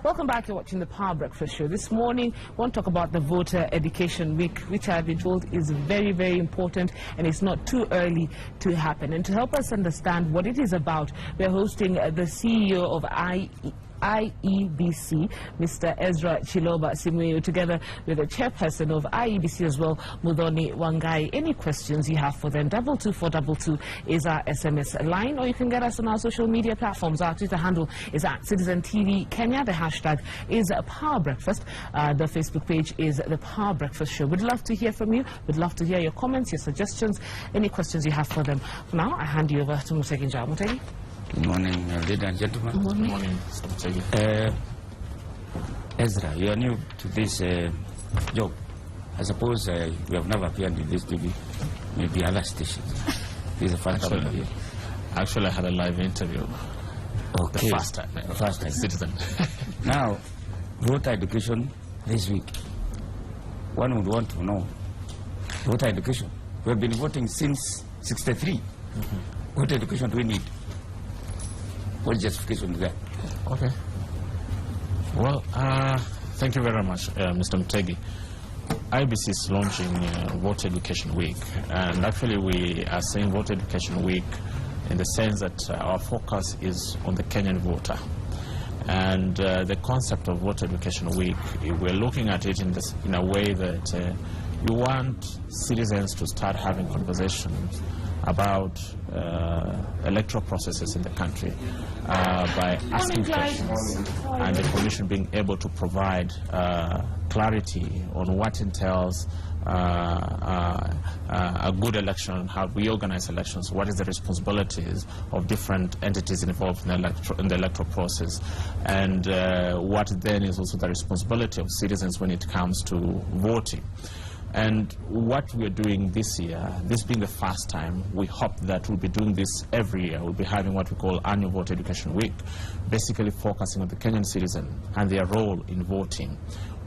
Welcome back. You're watching the Power Breakfast Show. This morning, we want to talk about the Voter Education Week, which I've been told is very, very important and it's not too early to happen. And to help us understand what it is about, we're hosting the CEO of IEBC, Mr. Ezra Chiloba Simuyo, together with the chairperson of IEBC as well, Muthoni Wangai. Any questions you have for them, 22422 is our SMS line, or you can get us on our social media platforms. Our Twitter handle is @Citizen TV Kenya. The hashtag is Power Breakfast. The Facebook page is The Power Breakfast Show. We'd love to hear from you. We'd love to hear your comments, your suggestions, any questions you have for them. For now, I hand you over to Mutegi Njau. Mutegi? Good morning, ladies and gentlemen. Good morning. Good morning. Ezra, you are new to this job. I suppose you have never appeared in this TV, maybe other stations. This is the first time here. Actually, I had a live interview. Okay. The first time. First time. Citizen. Now, voter education this week. One would want to know, voter education. We have been voting since 63. What education do we need? What justification is that? Okay. Well, thank you very much, Mr. Mutegi. IBC is launching Voter Education Week, and actually we are saying Voter Education Week in the sense that our focus is on the Kenyan voter. And the concept of Voter Education Week, we're looking at it in a way that you want citizens to start having conversations about electoral processes in the country by asking questions, and the Commission being able to provide clarity on what entails a good election, how we organize elections, what is the responsibilities of different entities involved in the electoral process, and what then is also the responsibility of citizens when it comes to voting. And what we're doing this year, this being the first time, we hope that we'll be doing this every year. We'll be having what we call Annual Voter Education Week, basically focusing on the Kenyan citizen and their role in voting.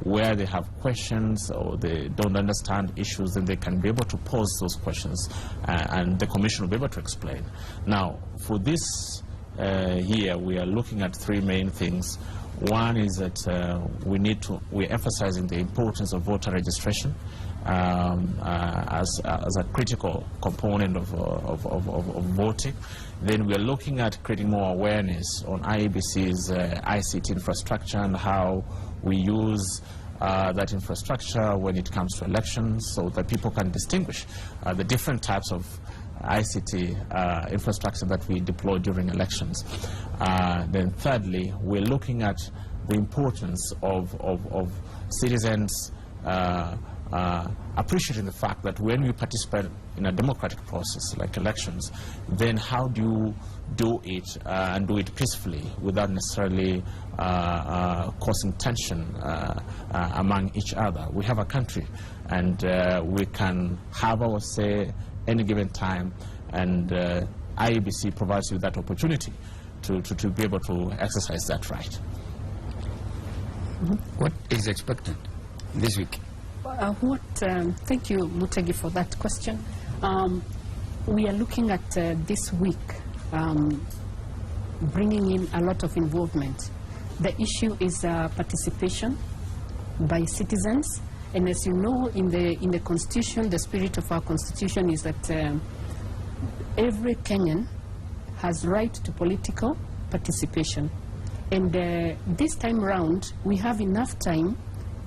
Where they have questions or they don't understand issues, then they can be able to pose those questions and the Commission will be able to explain. Now, for this year, we are looking at three main things. One is that we're emphasizing the importance of voter registration as a critical component of voting. Then we're looking at creating more awareness on IEBC's ICT infrastructure and how we use that infrastructure when it comes to elections, so that people can distinguish the different types of ICT infrastructure that we deploy during elections. Then thirdly, we're looking at the importance of citizens appreciating the fact that when we participate in a democratic process like elections, then how do you do it and do it peacefully without necessarily causing tension among each other. We have a country, and we can have our say any given time, and IEBC provides you that opportunity to be able to exercise that right. What is expected this week? Thank you, Mutegi, for that question. We are looking at this week bringing in a lot of involvement. The issue is participation by citizens. And as you know, in the Constitution, the spirit of our Constitution is that every Kenyan has right to political participation. And this time round, we have enough time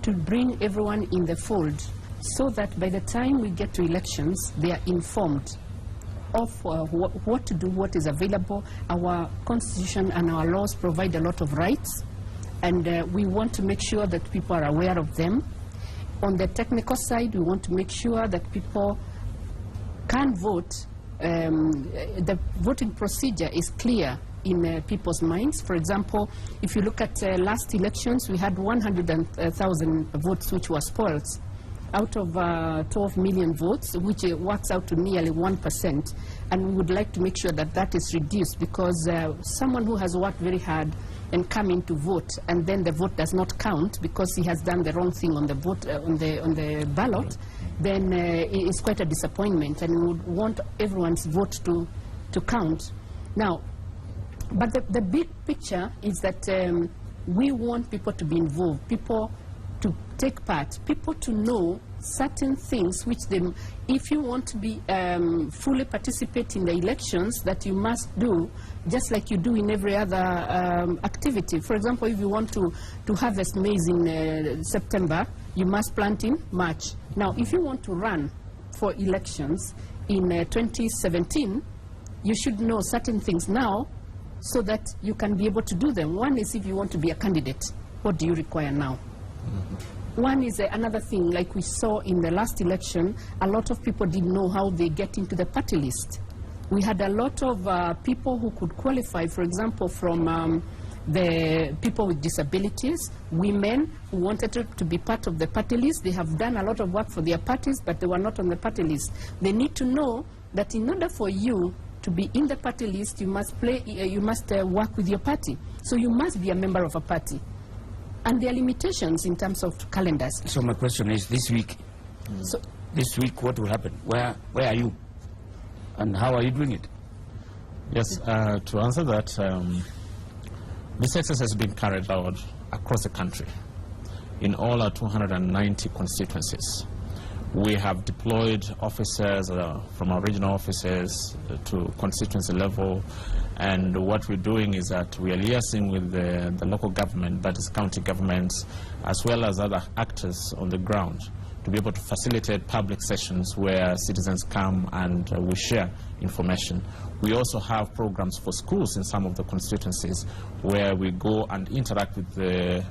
to bring everyone in the fold so that by the time we get to elections, they are informed of what to do, what is available. Our Constitution and our laws provide a lot of rights, and we want to make sure that people are aware of them. On the technical side, we want to make sure that people can vote. The voting procedure is clear in people's minds. For example, if you look at last elections, we had 100,000 votes which were spoiled out of 12 million votes, which works out to nearly 1%. And we would like to make sure that that is reduced, because someone who has worked very hard and come in to vote, and then the vote does not count because he has done the wrong thing on the vote on the ballot, then it's quite a disappointment, and we would want everyone's vote to count. Now, but the big picture is that we want people to be involved, people to take part, people to know certain things which they, if you want to be fully participate in the elections, that you must do just like you do in every other activity. For example, if you want to harvest maize in September, you must plant in March. Now, if you want to run for elections in 2017, you should know certain things now so that you can be able to do them. One is if you want to be a candidate, what do you require now? One is another thing, like we saw in the last election, a lot of people didn't know how they get into the party list. We had a lot of people who could qualify, for example, from the people with disabilities, women who wanted to be part of the party list. They have done a lot of work for their parties, but they were not on the party list. They need to know that in order for you to be in the party list, you must work with your party. So you must be a member of a party. And there are limitations in terms of calendars. So my question is, this week, what will happen? Where are you? And how are you doing it? Yes, to answer that, this exercise has been carried out across the country in all our 290 constituencies. We have deployed officers from our regional offices to constituency level, and what we're doing is that we are liaising with the local government, that is county governments, as well as other actors on the ground, to be able to facilitate public sessions where citizens come and we share information. We also have programs for schools in some of the constituencies where we go and interact with the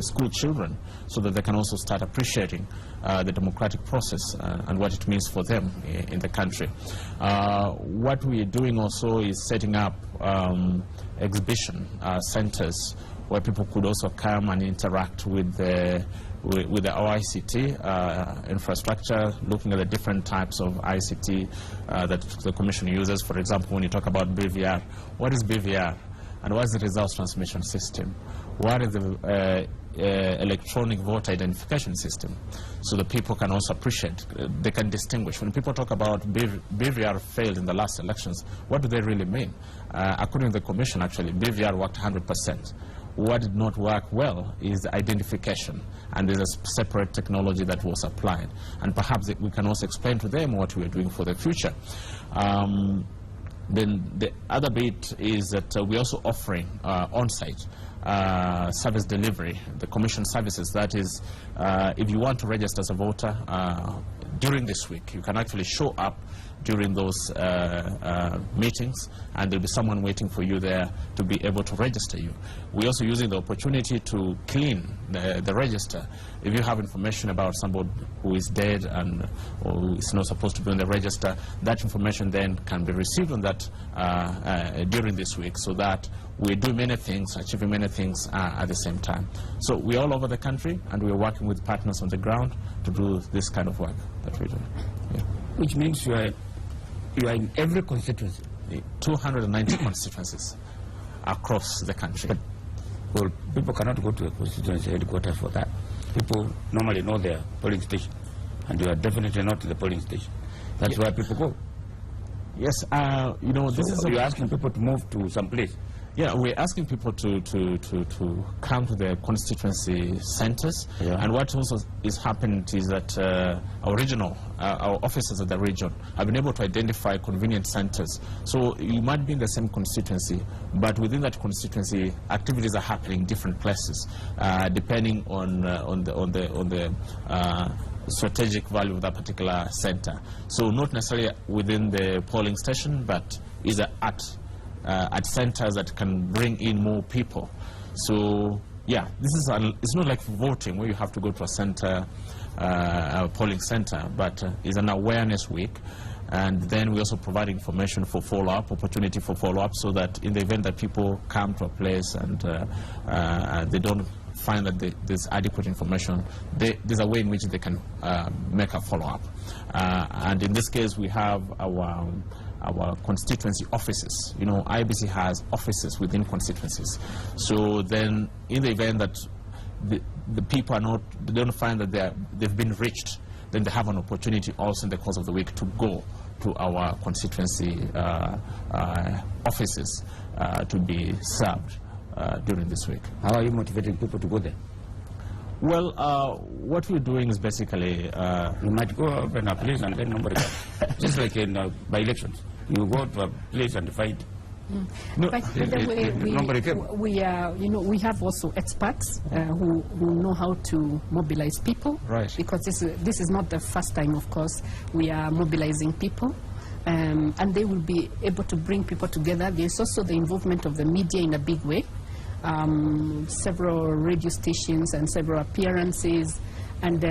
school children so that they can also start appreciating the democratic process and what it means for them in the country. What we are doing also is setting up exhibition centers where people could also come and interact with the ICT infrastructure, looking at the different types of ICT that the Commission uses. For example, when you talk about BVR, what is BVR? And what is the results transmission system? What is the electronic voter identification system? So that people can also appreciate, they can distinguish. When people talk about BVR failed in the last elections, what do they really mean? According to the Commission, actually, BVR worked 100%. What did not work well is identification, and there's a separate technology that was applied. And perhaps we can also explain to them what we are doing for the future. Then the other bit is that we're also offering on-site service delivery, the Commission services. That is, if you want to register as a voter during this week, you can actually show up during those meetings, and there'll be someone waiting for you there to be able to register you. We're also using the opportunity to clean the register. If you have information about somebody who is dead and or who is not supposed to be on the register, that information then can be received on that during this week, so that we do many things, achieving many things at the same time. So we're all over the country, and we're working with partners on the ground to do this kind of work that we do. Yeah. Which means you are in every constituency. 290 constituencies across the country. But, well, people cannot go to a constituency headquarters for that. People normally know their polling station, and you are definitely not to the polling station. That's where people go. Yes, you know, this is... You're asking people to move to some place. Yeah, we're asking people to come to the constituency centers. Yeah. And what also is happening is that our officers at the region have been able to identify convenient centers. So you might be in the same constituency, but within that constituency, activities are happening in different places, depending on the strategic value of that particular center. So not necessarily within the polling station, but is at centers that can bring in more people. So yeah, this is it's not like voting where you have to go to a center, a polling center, but it's an awareness week. And then we also provide information for follow-up, opportunity for follow-up, so that in the event that people come to a place and they don't find that there's adequate information, there's a way in which they can make a follow-up. And in this case, we have our constituency offices. You know, IEBC has offices within constituencies. So then, in the event that the people they don't find that they've been reached, then they have an opportunity also in the course of the week to go to our constituency offices to be served during this week. How are you motivating people to go there? Well, what we're doing is basically... You might go up in a place and then nobody comes. Just like in by elections. You go to a place and fight. No, By the way, nobody came. we we have also experts who know how to mobilize people. Right. Because this is not the first time, of course, we are mobilizing people. And they will be able to bring people together. There's also the involvement of the media in a big way. Several radio stations and several appearances. And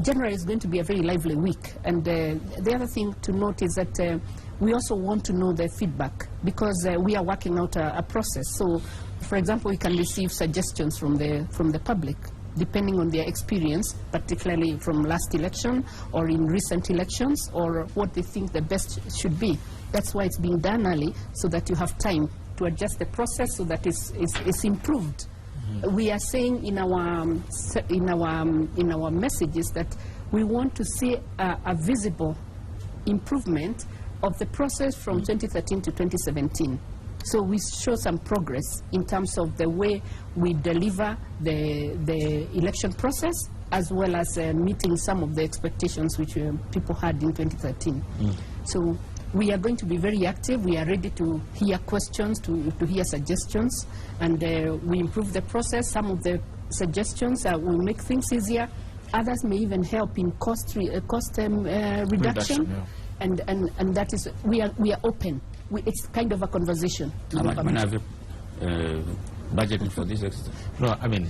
generally it's going to be a very lively week. And the other thing to note is that we also want to know their feedback, because we are working out a process. So, for example, we can receive suggestions from the public, depending on their experience, particularly from last election or in recent elections, or what they think the best should be. That's why it's being done early, so that you have time to adjust the process so that it's improved. We are saying in our messages that we want to see a visible improvement of the process from 2013 to 2017. So we show some progress in terms of the way we deliver the election process, as well as meeting some of the expectations which people had in 2013. So we are going to be very active. We are ready to hear questions, to hear suggestions, and we improve the process. Some of the suggestions will make things easier. Others may even help in cost reduction. Yeah. And that is, we are open. It's kind of a conversation. How much money have you budgeted for this exercise? No, I mean,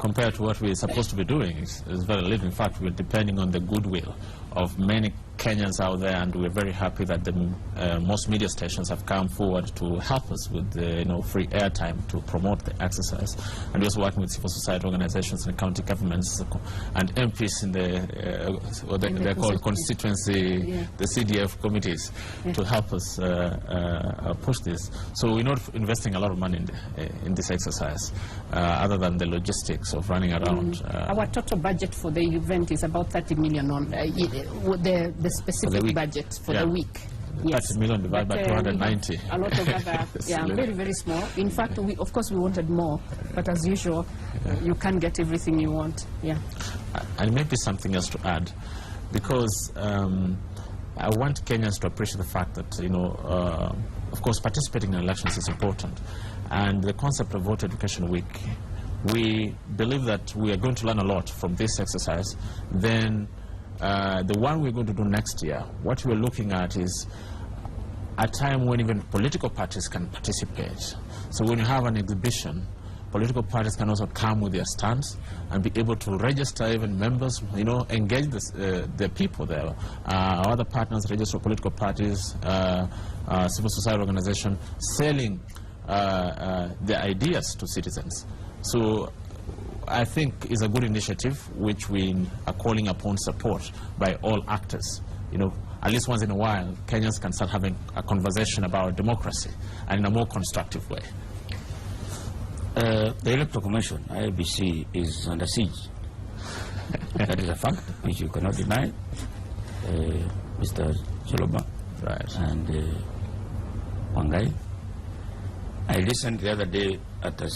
compared to what we're supposed to be doing, it's very little. In fact, we're depending on the goodwill of many Kenyans out there, and we're very happy that the most media stations have come forward to help us with free airtime to promote the exercise. And we're also working with civil society organizations and county governments and MPs in they're called constituency, the CDF committees, to help us push this. So we're not investing a lot of money in this exercise, other than the logistics of running around. Our total budget for the event is about 30 million on the specific budget for the week. 30 million divided by 290. A lot of other, very, very small. In fact, of course we wanted more, but as usual, you can't get everything you want. Yeah. And maybe something else to add, because I want Kenyans to appreciate the fact that, of course, participating in elections is important. And the concept of Voter Education Week, we believe that we are going to learn a lot from this exercise. Then the one we're going to do next year, what we're looking at is a time when even political parties can participate. So when you have an exhibition, political parties can also come with their stands and be able to register even members, engage the people there. Our other partners register political parties, civil society organization, selling their ideas to citizens. So I think is a good initiative which we are calling upon support by all actors. At least once in a while, Kenyans can start having a conversation about democracy, and in a more constructive way. The Electoral Commission, IEBC, is under siege. That is a fact which you cannot deny. Mr. Chiloba and Wangai. I listened the other day at a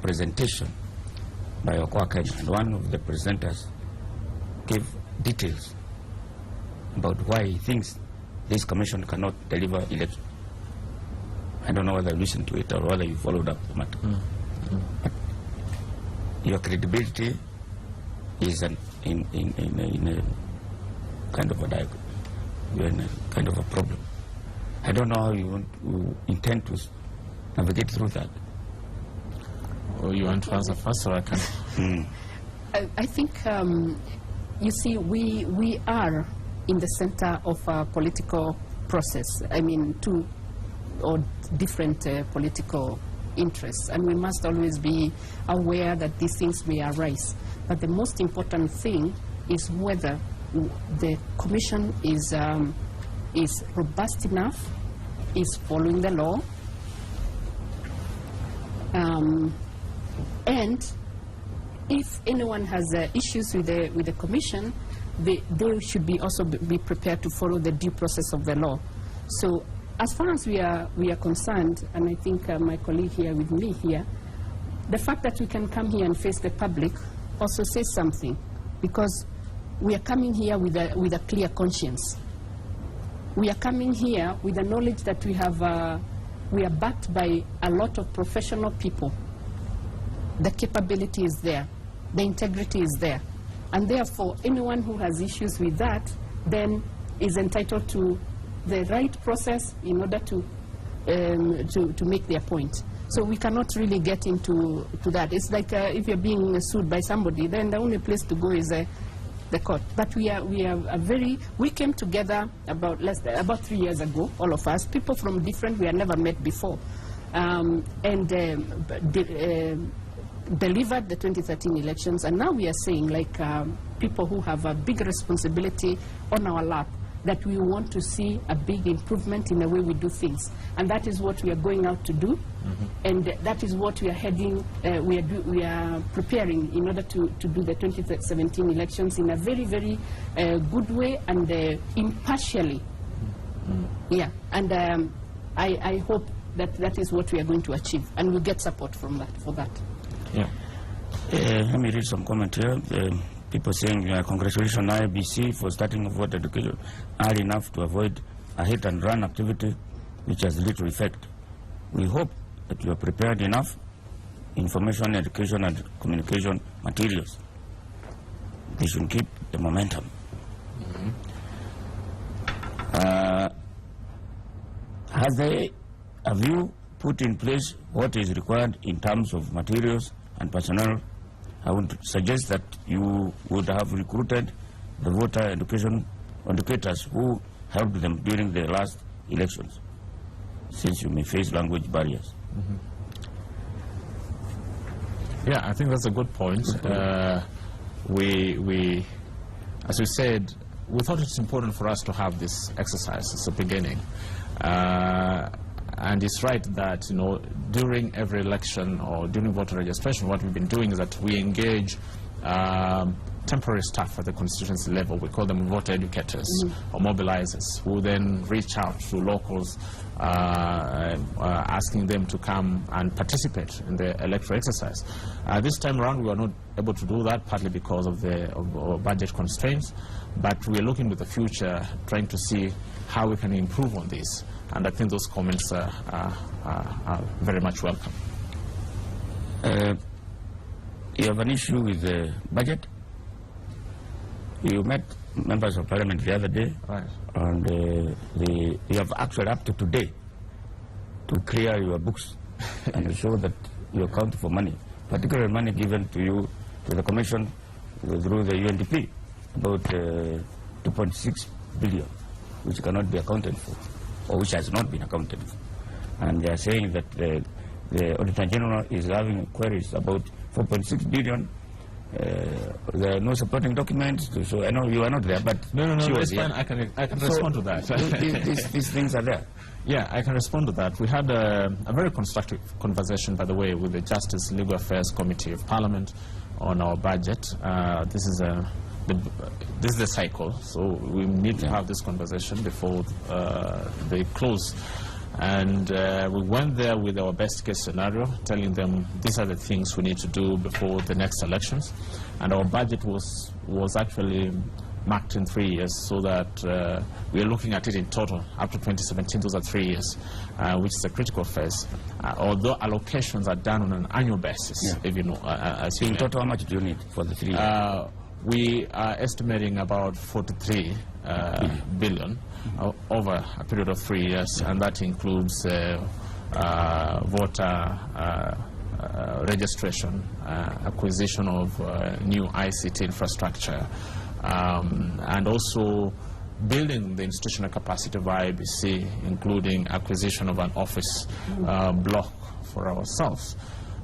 presentation by Okoa Kenya, and one of the presenters gave details about why he thinks this commission cannot deliver election. I don't know whether you listened to it or whether you followed up the matter. But your credibility is in a kind of a diagram. You're in a kind of a problem. I don't know how you intend to navigate through that. Oh, you want to answer first, or I can? I think, you see, we are in the center of a political process. I mean, two or different political interests, and we must always be aware that these things may arise. But the most important thing is whether the commission is robust enough, is following the law, and if anyone has issues with the commission, they should also be prepared to follow the due process of the law. So as far as we are concerned, and I think my colleague here with me here, the fact that we can come here and face the public also says something, because we are coming here with a clear conscience. We are coming here with the knowledge that we are backed by a lot of professional people. The capability is there, the integrity is there, and therefore anyone who has issues with that then is entitled to the right process in order to make their point. So we cannot really get into that. It's like if you're being sued by somebody, then the only place to go is the court. But we came together about 3 years ago, all of us, people from different, we had never met before, and delivered the 2013 elections, and now we are saying, like people who have a big responsibility on our lap, that we want to see a big improvement in the way we do things, and that is what we are going out to do, and that is what we are heading. We are preparing in order to do the 2017 elections in a very, very good way and impartially. Yeah, and I hope that is what we are going to achieve, and we'll get support from that for that. Yeah. Let me read some comment here. People saying, congratulations IEBC for starting voter education early enough to avoid a hit-and-run activity which has little effect. We hope that you are prepared enough information, education, and communication materials. They should keep the momentum. Have you put in place what is required in terms of materials and personnel? I would suggest that you would have recruited the voter educators who helped them during the last elections, since you may face language barriers. Yeah, I think that's a good point. We, as we said, we thought it's important for us to have this exercise as a beginning. And it's right that, during every election or during voter registration, what we've been doing is that we engage temporary staff at the constituency level. We call them voter educators or mobilizers, who then reach out to locals, asking them to come and participate in the electoral exercise. This time around, we are not able to do that, partly because of budget constraints, but we are looking to the future, trying to see how we can improve on this. And I think those comments are very much welcome. You have an issue with the budget. You met members of parliament the other day, Right. And you have actually up to today to clear your books and show that you account for money, particularly money given to you, to the commission through the UNDP, about 2.6 billion, which cannot be accounted for, or which has not been accounted for. And they are saying that the Auditor General is having queries about 4.6 billion. There are no supporting documents, so I know you are not there, but No, she was it's fine. I can respond to that. These things are there. Yeah, I can respond to that. We had a very constructive conversation, by the way, with the Justice Legal Affairs Committee of Parliament on our budget. This is the cycle, so we need to have this conversation before they close. And we went there with our best case scenario, telling them these are the things we need to do before the next elections. And our budget was actually marked in 3 years, so that we are looking at it in total up to 2017. Those are 3 years, which is a critical phase. Although allocations are done on an annual basis, if you know. In total, how much do you need for the 3 years? We are estimating about 43 billion over a period of 3 years, and that includes voter registration, acquisition of new ICT infrastructure, and also building the institutional capacity of IEBC, including acquisition of an office block for ourselves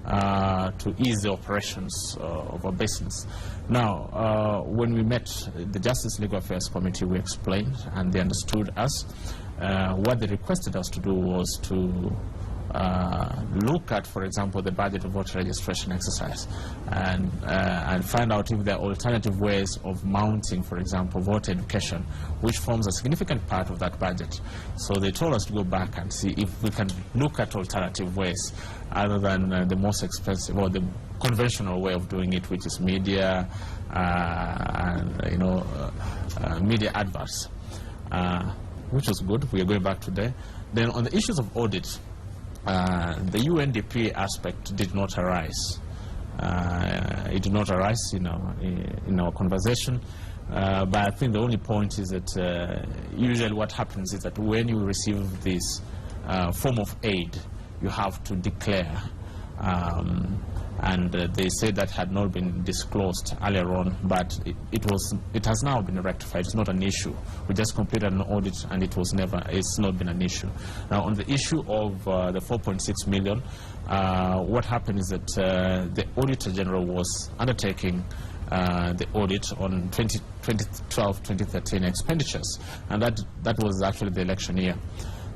to ease the operations of our business. Now, when we met the Justice Legal Affairs Committee, we explained, and they understood us. What they requested us to do was to look at, for example, the budget of voter registration exercise and find out if there are alternative ways of mounting, for example, voter education, which forms a significant part of that budget. So they told us to go back and see if we can look at alternative ways other than the most expensive or the conventional way of doing it, which is media and, media adverts, which was good. We are going back today. Then on the issues of audit, the UNDP aspect did not arise. It did not arise in our conversation. But I think the only point is that usually what happens is that when you receive this form of aid, you have to declare. And they said that had not been disclosed earlier on, but it has now been rectified. It's not an issue. We just completed an audit, and it's not been an issue. Now, on the issue of the 4.6 million, what happened is that the Auditor General was undertaking the audit on 2012-2013 expenditures, and that was actually the election year.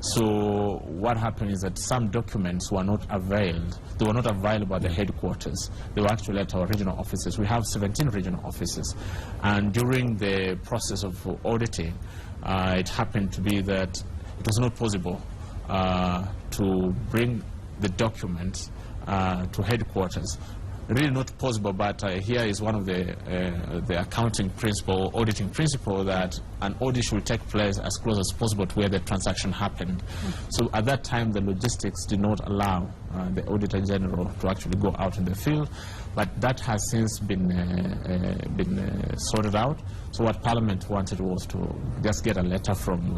So what happened is that some documents were not availed. They were not available at the headquarters. They were actually at our regional offices. We have 17 regional offices. And during the process of auditing, it happened to be that it was not possible to bring the documents to headquarters. Really not possible, but here is one of the accounting principle, auditing principle, that an audit should take place as close as possible to where the transaction happened. So at that time, the logistics did not allow the Auditor General to actually go out in the field, but that has since been sorted out. So what Parliament wanted was to just get a letter from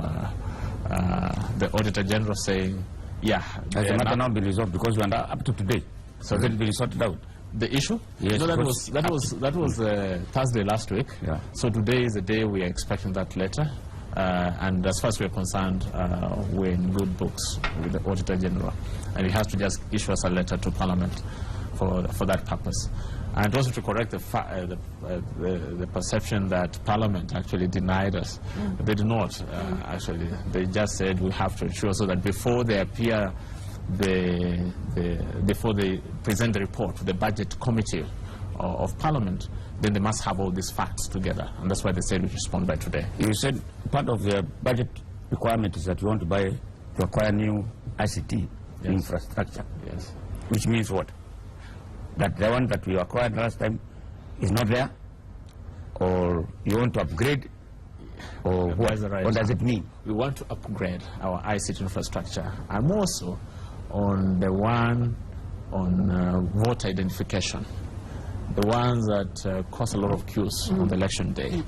the Auditor General saying, yeah. Has the matter now been resolved? Because we are up to today. So it will be sorted out. The issue? Yes, no, that was Thursday last week. Yeah. So today is the day we are expecting that letter. And as far as we are concerned, we're in good books with the Auditor General. And he has to just issue us a letter to Parliament for that purpose. And also to correct the perception that Parliament actually denied us. They did not, actually. They just said we have to ensure so that before they appear before they present the report to the budget committee of Parliament, then they must have all these facts together, and that's why they said we respond by today. You said part of the budget requirement is that you want to acquire new ICT infrastructure. Yes. Which means what? That the one that we acquired last time is not there, or you want to upgrade, or what? What does it mean? We want to upgrade our ICT infrastructure, and more so on the one on voter identification, the ones that cause a lot of queues on the election day.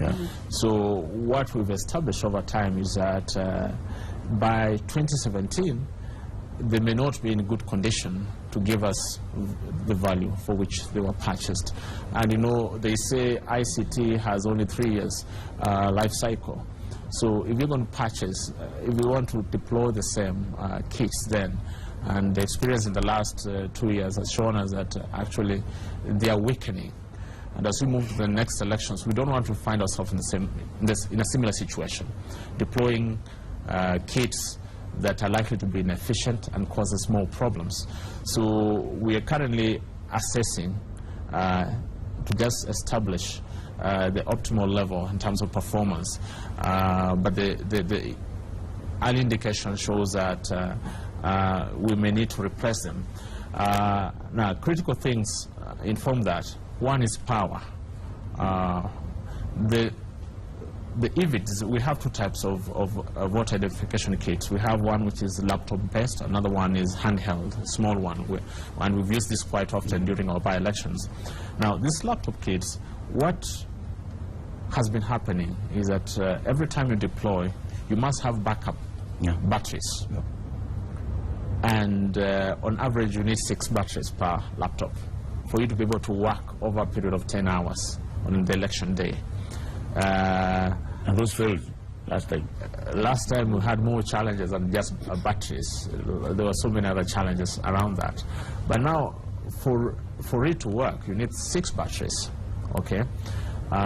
So what we've established over time is that by 2017, they may not be in good condition to give us the value for which they were purchased. And they say ICT has only 3 years life cycle. So if you're going to purchase, if we want to deploy the same kits then, and the experience in the last 2 years has shown us that actually they are weakening. And as we move to the next elections, we don't want to find ourselves in a similar situation, deploying kits that are likely to be inefficient and causes more problems. So we are currently assessing to just establish the optimal level in terms of performance. But the early indication shows that we may need to replace them. Now, critical things inform that. One is power. The EVIDs, we have two types of voter identification kits. We have one which is laptop-based, another one is handheld, a small one, and we've used this quite often during our by-elections. Now, these laptop kits, what has been happening is that every time you deploy, you must have backup batteries. And on average, you need 6 batteries per laptop for you to be able to work over a period of 10 hours on the election day. And those failed last time? Last time we had more challenges than just batteries. There were so many other challenges around that. But now, for it to work, you need 6 batteries, okay?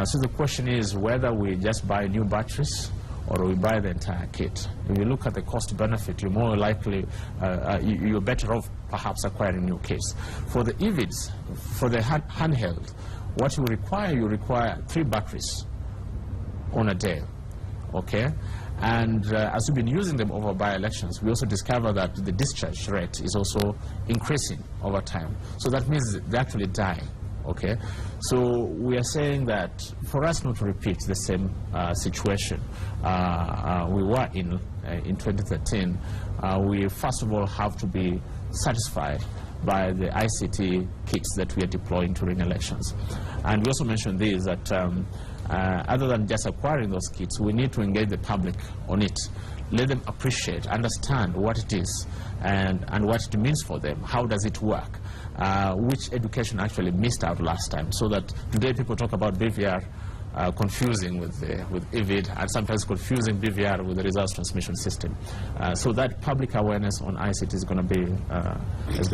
So the question is whether we just buy new batteries or we buy the entire kit. If you look at the cost benefit, you're more likely, you're better off perhaps acquiring new kits. For the EVIDs, for the handheld, what you require 3 batteries on a day, okay? And as we've been using them over by-elections, we also discover that the discharge rate is also increasing over time. So that means they actually die, okay? So we are saying that for us not to repeat the same situation we were in 2013, we first of all have to be satisfied by the ICT kits that we are deploying during elections. And we also mentioned this, that other than just acquiring those kits, we need to engage the public on it. Let them appreciate, understand what it is and what it means for them. How does it work? Which education actually missed out last time, so that today people talk about BVR confusing with EVID, and sometimes confusing BVR with the results transmission system. So that public awareness on ICT is going to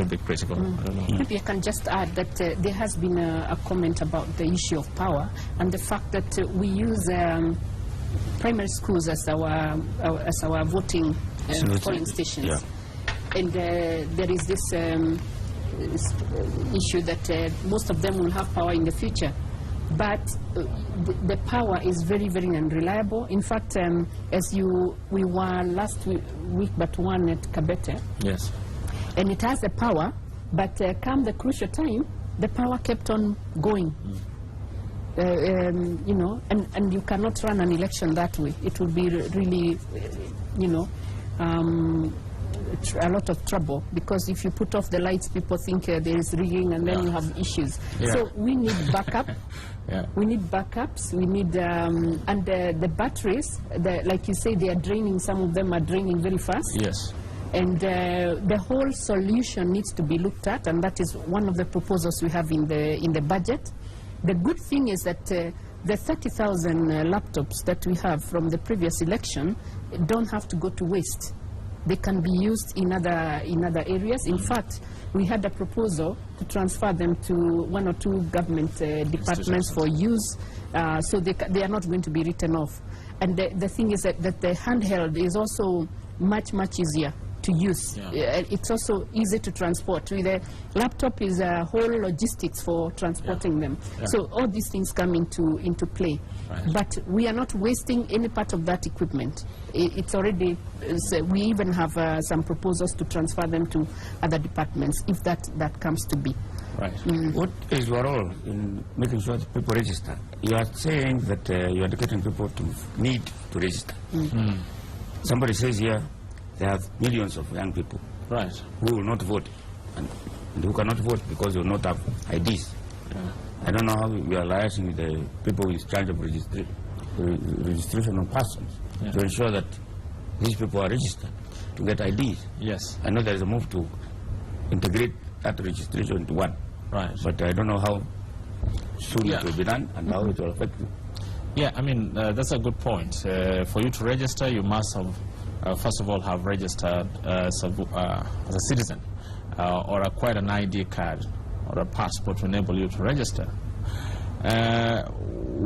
be critical. I don't know. Maybe I can just add that there has been a comment about the issue of power and the fact that we use primary schools as our voting polling stations. Yeah. And there is this issue that most of them will have power in the future. But the power is very, very unreliable. In fact, we were last week but one at Kabete. Yes. And it has the power, but come the crucial time, the power kept on going. You know, and you cannot run an election that way. It will be really, you know, a lot of trouble, because if you put off the lights, people think there is rigging, and then you have issues. Yeah. So we need backup. Yeah. We need backups. We need and the batteries, like you say, they are draining. Some of them are draining very fast. Yes. And the whole solution needs to be looked at, and that is one of the proposals we have in the budget. The good thing is that the 30,000 laptops that we have from the previous election don't have to go to waste. They can be used in other areas. In fact, we had a proposal to transfer them to 1 or 2 government departments for use, so they are not going to be written off. And the thing is that the handheld is also much, much easier to use. Yeah. It's also easy to transport. With a laptop is a whole logistics for transporting them. Yeah. So all these things come into play. Right. But we are not wasting any part of that equipment. It's already, we even have some proposals to transfer them to other departments, if that comes to be. Right. What is your role in making sure that people register? You are saying that you are educating people to need to register. Somebody says here they have millions of young people Right. who will not vote and who cannot vote because they will not have IDs. Yeah. I don't know how we are liaising with the people in charge of registration of persons to ensure that these people are registered to get IDs. Yes. I know there is a move to integrate that registration into one, Right. but I don't know how soon Yeah. it will be done and how it will affect you. Yeah, I mean, that's a good point. For you to register, you must have, first of all, have registered as a citizen or acquired an ID card or a passport to enable you to register.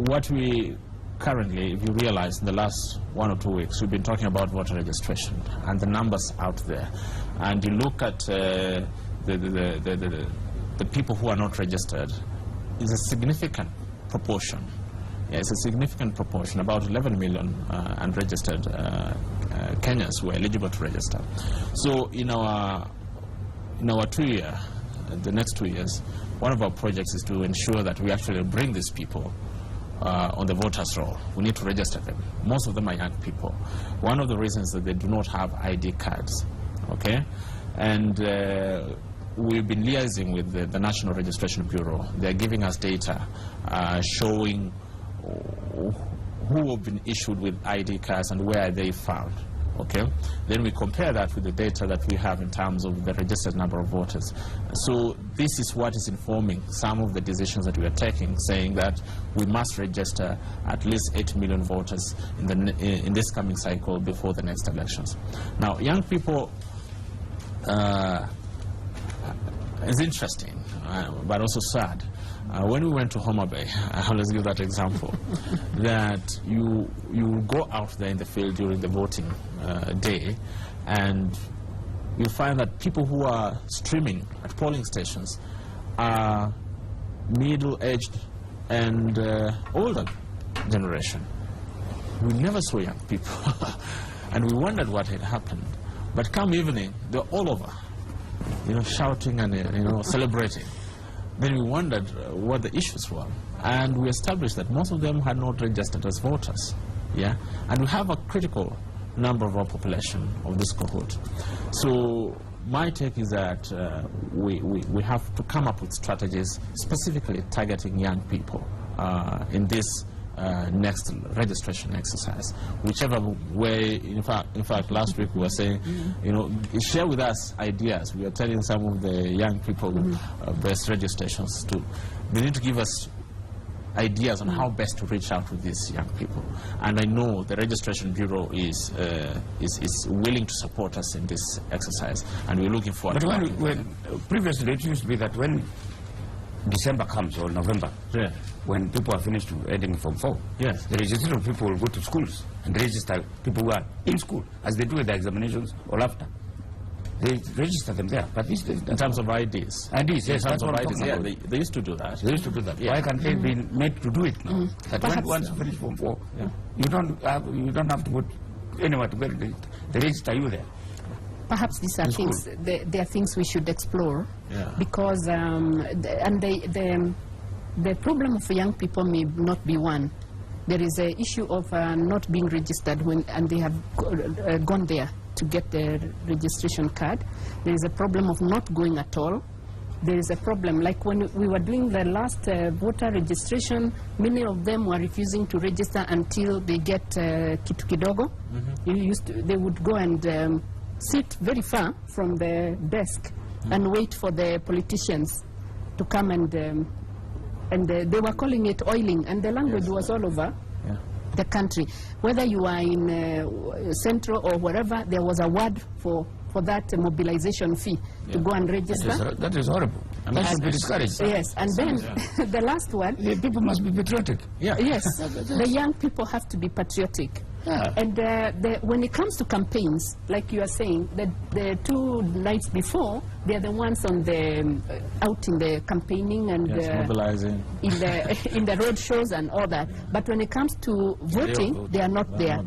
What we currently, if you realize, in the last 1 or 2 weeks, we've been talking about voter registration and the numbers out there. And you look at the people who are not registered, is a significant proportion. Yeah, it's a significant proportion, about 11 million unregistered Kenyans who are eligible to register. So in our 2-year, the next 2 years, one of our projects is to ensure that we actually bring these people on the voters' roll. We need to register them. Most of them are young people. One of the reasons that they do not have ID cards, okay? And we've been liaising with the National Registration Bureau. They're giving us data showing who have been issued with ID cards and where are they found. Okay? Then we compare that with the data that we have in terms of the registered number of voters. So this is what is informing some of the decisions that we are taking, saying that we must register at least 8 million voters in this coming cycle before the next elections. Now, young people, it's interesting, but also sad. When we went to Homa Bay, I always give that example, that you go out there in the field during the voting day, and you find that people who are streaming at polling stations are middle-aged and older generation. We never saw young people, and we wondered what had happened. But come evening, they're all over, shouting and celebrating. Then we wondered what the issues were, and we established that most of them had not registered as voters. Yeah, and we have a critical number of our population of this cohort. So my take is that we have to come up with strategies specifically targeting young people in this next registration exercise, whichever way. In fact, last week we were saying, share with us ideas. We are telling some of the young people best registrations they need to give us ideas on how best to reach out to these young people. And I know the Registration Bureau is willing to support us in this exercise, and we're looking forward to it. But previously it used to be that when December comes or November, yeah, when people are finished heading Form 4, yes, the registration people will go to schools and register people who are in school, as they do with the examinations or after. They register them there. But this, in terms of IDs. IDs, yes, in terms of that's what I'm IDs, talking yeah, about. they used to do that. They used to do that. Yeah. Why can't they be made to do it now? That when Perhaps once you finish Form 4, you don't have to put anyone to get it. They register you there. Perhaps these are In things, school. they are things we should explore, Yeah. because the problem of young people may not be one. There is an issue of not being registered and they have gone there to get their registration card. There is a problem of not going at all. There is a problem, like when we were doing the last voter registration, many of them were refusing to register until they get kitu kidogo. They would go and sit very far from the desk and wait for the politicians to come and they were calling it oiling, and the language was all over the country. Whether you are in Central or wherever, there was a word for that mobilization fee to go and register. That is horrible. That should be discouraged. Yes, and then the last one. The people must be patriotic. Yeah. Yes, the young people have to be patriotic. Yeah. And when it comes to campaigns, like you are saying, the 2 nights before, they are the ones on the out in the campaigning and Yes, mobilizing. in the road shows and all that. But when it comes to voting, they are not there.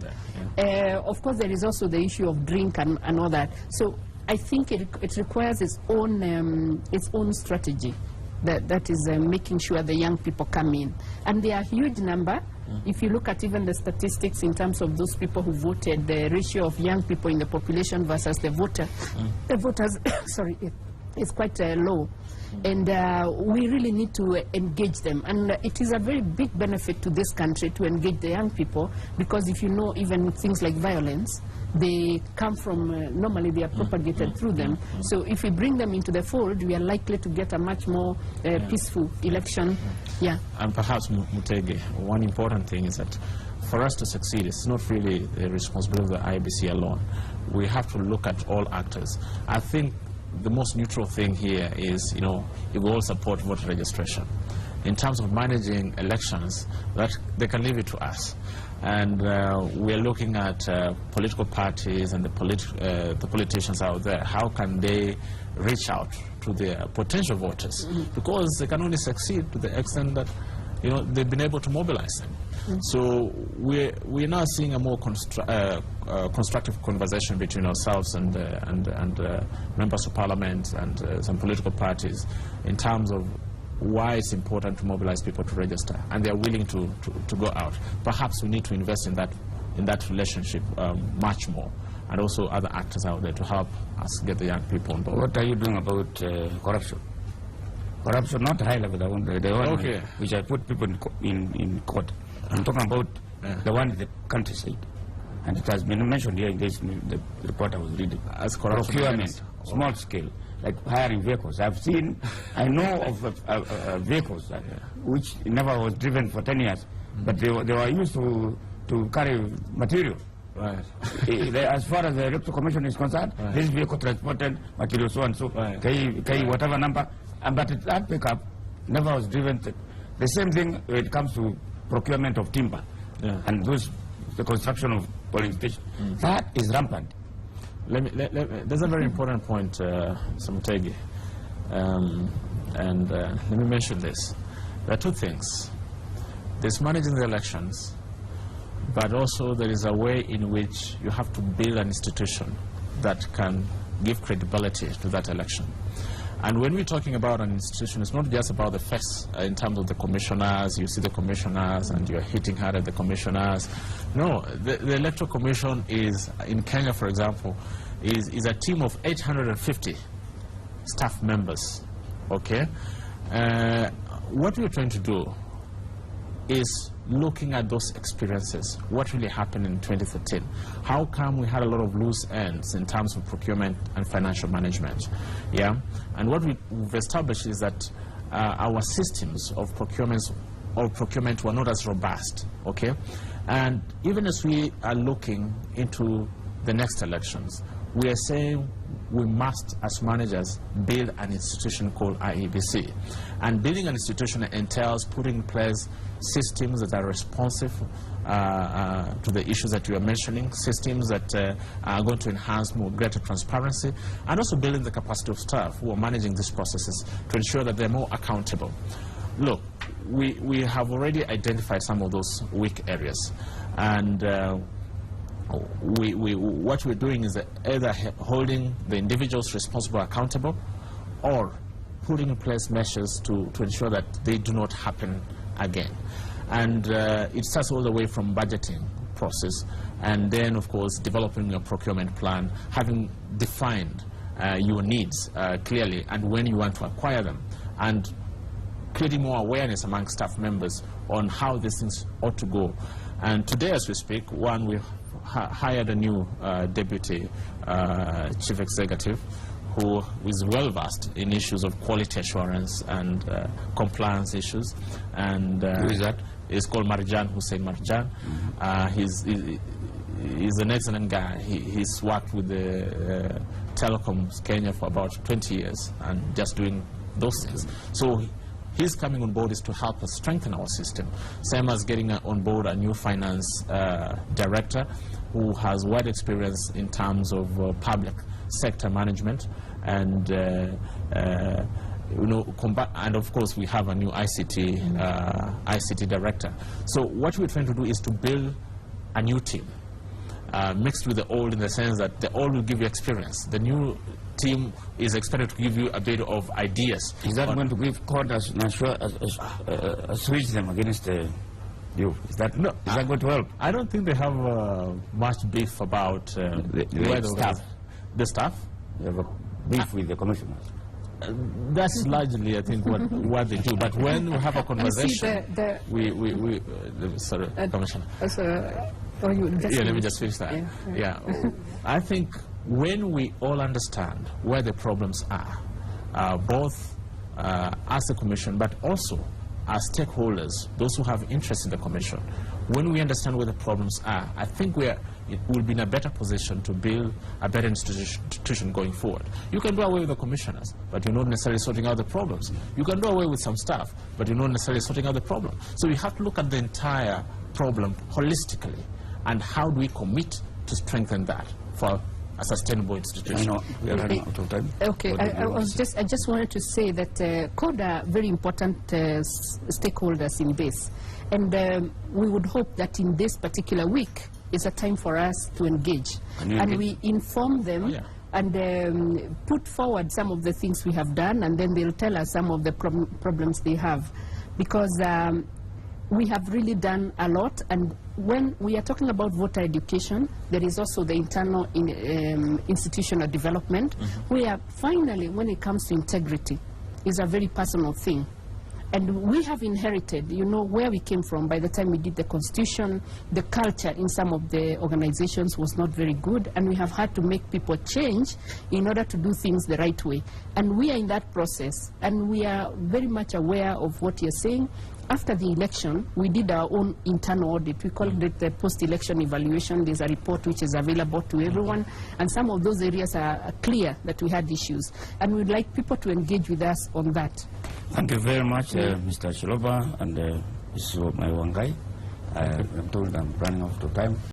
Of course, there is also the issue of drink and all that. So I think it requires its own strategy. That is making sure the young people come in. And they are a huge number. If you look at even the statistics in terms of those people who voted, the ratio of young people in the population versus the voters, sorry, is quite low. And we really need to engage them. And it is a very big benefit to this country to engage the young people, because if you know even things like violence, they come from, normally they are propagated through them. So if we bring them into the fold, we are likely to get a much more peaceful election. Yeah. And perhaps, Mutege, one important thing is that for us to succeed, it's not really the responsibility of the IEBC alone. We have to look at all actors. I think the most neutral thing here is, if we all support voter registration. In terms of managing elections, that they can leave it to us. And we are looking at political parties and the politicians out there. How can they reach out to their potential voters? Because they can only succeed to the extent that they've been able to mobilize them. So we're now seeing a more constructive conversation between ourselves and members of parliament and some political parties in terms of why it's important to mobilize people to register, and they're willing to go out. Perhaps we need to invest in that relationship much more, and also other actors out there to help us get the young people on board. What are you doing about corruption? Corruption, not high level, the one which I put people in court. I'm talking about the one in the countryside. And it has been mentioned here in the report I was reading. As corruption. Procurement, small scale, like hiring vehicles. I know of vehicles which never was driven for 10 years, but they were used to carry material. Right. As far as the Electoral Commission is concerned, this vehicle transported material so and so, whatever number, but that pickup never was driven. The same thing when it comes to procurement of timber and the construction of polling stations. That is rampant. There's a very important point, Samutegi, and let me mention this. There are two things. There's managing the elections, but also there is a way in which you have to build an institution that can give credibility to that election. And when we're talking about an institution, it's not just about the face in terms of the commissioners. You see the commissioners and you're hitting hard at the commissioners. No, the Electoral Commission is, in Kenya, for example, is a team of 850 staff members, okay? What we're trying to do is looking at those experiences, what really happened in 2013. How come we had a lot of loose ends in terms of procurement and financial management? Yeah, and what we've established is that our systems of procurement were not as robust, okay? And even as we are looking into the next elections, we are saying we must, as managers, build an institution called IEBC. And building an institution entails putting in place systems that are responsive to the issues that you are mentioning, systems that are going to enhance greater transparency, and also building the capacity of staff who are managing these processes to ensure that they're more accountable. Look, we have already identified some of those weak areas, and what we're doing is either holding the individuals responsible accountable or putting in place measures to ensure that they do not happen again. And it starts all the way from budgeting process, and then, of course, developing your procurement plan, having defined your needs clearly and when you want to acquire them, and creating more awareness among staff members on how these things ought to go. And today, as we speak, we've hired a new deputy chief executive who is well versed in issues of quality assurance and compliance issues. And who is that? He's called Marjan Hussein Marjan. He's an excellent guy. He's worked with the Telecoms Kenya for about 20 years and just doing those things. So his coming on board is to help us strengthen our system. Same as getting on board a new finance director who has wide experience in terms of public sector management, and and of course we have a new ICT director. So what we're trying to do is to build a new team mixed with the old, in the sense that the old will give you experience. The new team is expected to give you a bit of ideas. Is that going to give court as switch them against you? Is that going to help? I don't think they have much beef about the staff. The staff? They have a beef with the commissioners. That's largely, I think, what they do. But when we have a conversation, sorry, Commissioner. Let me just finish that. Yeah. I think when we all understand where the problems are, both as a commission, but also as stakeholders, those who have interest in the commission, when we understand where the problems are, I think we'll be in a better position to build a better institution going forward. You can do away with the commissioners, but you're not necessarily sorting out the problems. You can do away with some staff, but you're not necessarily sorting out the problem. So we have to look at the entire problem holistically, and how do we commit to strengthen that for a sustainable institution. I know we are running out of time. Okay, I just wanted to say that CODE are very important stakeholders in this, and we would hope that in this particular week is a time for us to engage, and we inform them and put forward some of the things we have done, and then they'll tell us some of the problems they have, because we have really done a lot. And when we are talking about voter education, there is also the internal institutional development, where finally, when it comes to integrity, is a very personal thing. And we have inherited, you know, where we came from. By the time we did the constitution, the culture in some of the organizations was not very good, and we have had to make people change in order to do things the right way. And we are in that process, and we are very much aware of what you're saying. after the election, we did our own internal audit. We called it the post-election evaluation. There's a report which is available to everyone, and some of those areas are clear that we had issues. And we'd like people to engage with us on that. Thank you very much, Mr. Chiloba and Mrs. Wangai. I'm told I'm running out of time.